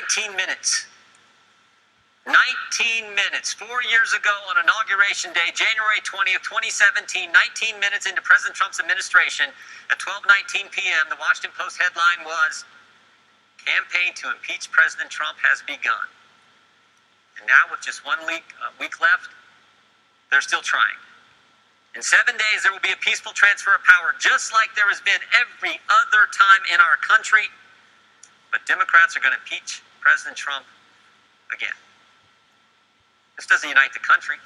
19 minutes. 19 minutes. 4 years ago on Inauguration Day, January 20th, 2017, 19 minutes into President Trump's administration, at 12:19 p.m., the Washington Post headline was, "Campaign to impeach President Trump has begun." And now, with just 1 week left, they're still trying. In 7 days, there will be a peaceful transfer of power, just like there has been every other time in our country. But Democrats are going to impeach President Trump again. This doesn't unite the country.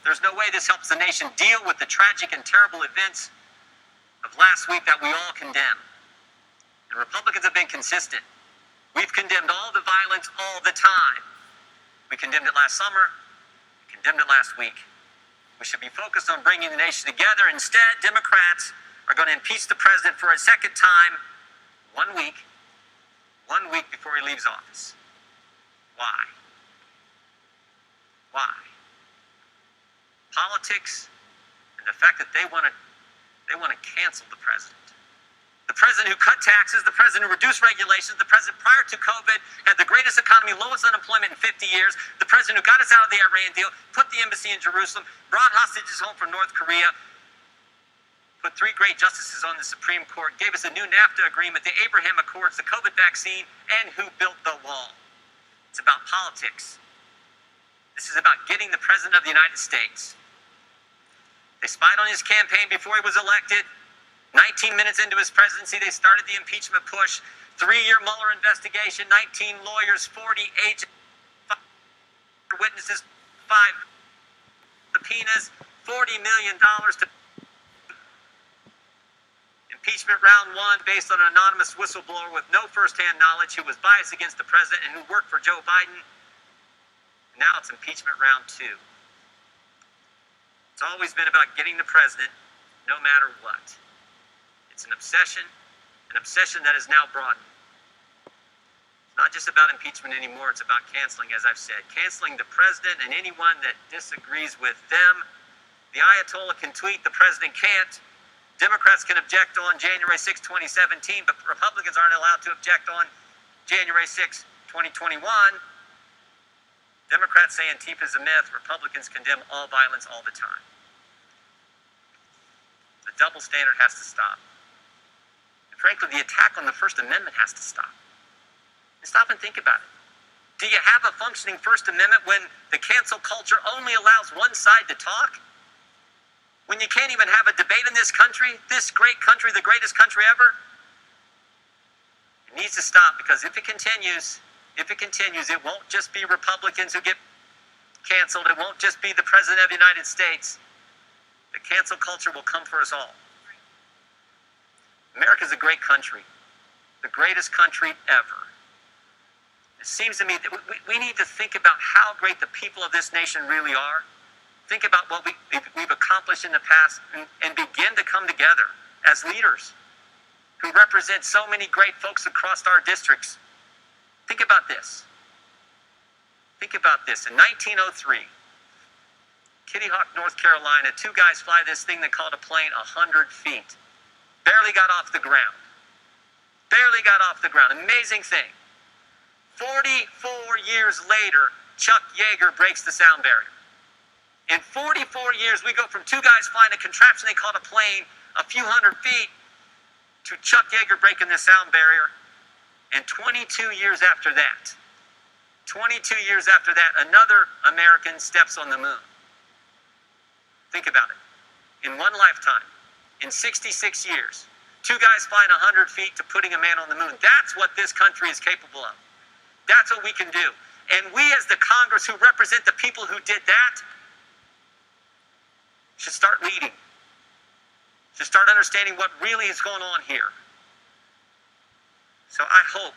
There's no way this helps the nation deal with the tragic and terrible events of last week that we all condemn. And Republicans have been consistent. We've condemned all the violence all the time. We condemned it last summer. We condemned it last week. We should be focused on bringing the nation together. Instead, Democrats are going to impeach the president for a second time 1 week before he leaves office. Why? Why? Politics and the fact that they want to cancel the president. The president who cut taxes, the president who reduced regulations, the president prior to COVID had the greatest economy, lowest unemployment in 50 years, the president who got us out of the Iran deal, put the embassy in Jerusalem, brought hostages home from North Korea, put 3 great justices on the Supreme Court, gave us a new NAFTA agreement, the Abraham Accords, the COVID vaccine, and who built the wall. It's about politics. This is about getting the president of the United States. They spied on his campaign before he was elected. 19 minutes into his presidency, they started the impeachment push. 3-year Mueller investigation, 19 lawyers, 40 agents, 5 witnesses, 5 subpoenas, $40 million to impeachment round 1 based on an anonymous whistleblower with no firsthand knowledge who was biased against the president and who worked for Joe Biden. Now it's impeachment round 2. It's always been about getting the president no matter what. It's an obsession that is now broadened. It's not just about impeachment anymore, it's about canceling, as I've said. Canceling the president and anyone that disagrees with them. The Ayatollah can tweet, the president can't. Democrats can object on January 6, 2017, but Republicans aren't allowed to object on January 6, 2021. Democrats say Antifa is a myth. Republicans condemn all violence all the time. The double standard has to stop. And frankly, the attack on the First Amendment has to stop. And stop and think about it. Do you have a functioning First Amendment when the cancel culture only allows one side to talk? When you can't even have a debate in this country, this great country, the greatest country ever? It needs to stop, because if it continues, it won't just be Republicans who get canceled. It won't just be the President of the United States. The cancel culture will come for us all. America's a great country, the greatest country ever. It seems to me that we need to think about how great the people of this nation really are. Think about what we've accomplished in the past and begin to come together as leaders who represent so many great folks across our districts. Think about this. Think about this. In 1903, Kitty Hawk, North Carolina, 2 guys fly this thing they called a plane 100 feet. Barely got off the ground. Barely got off the ground. Amazing thing. 44 years later, Chuck Yeager breaks the sound barrier. In 44 years, we go from 2 guys flying a contraption they called a plane a few hundred feet to Chuck Yeager breaking the sound barrier. And 22 years after that, another American steps on the moon. Think about it. In one lifetime, in 66 years, 2 guys flying 100 feet to putting a man on the moon. That's what this country is capable of. That's what we can do. And we, as the Congress who represent the people who did that, should start leading. Should start understanding what really is going on here. So I hope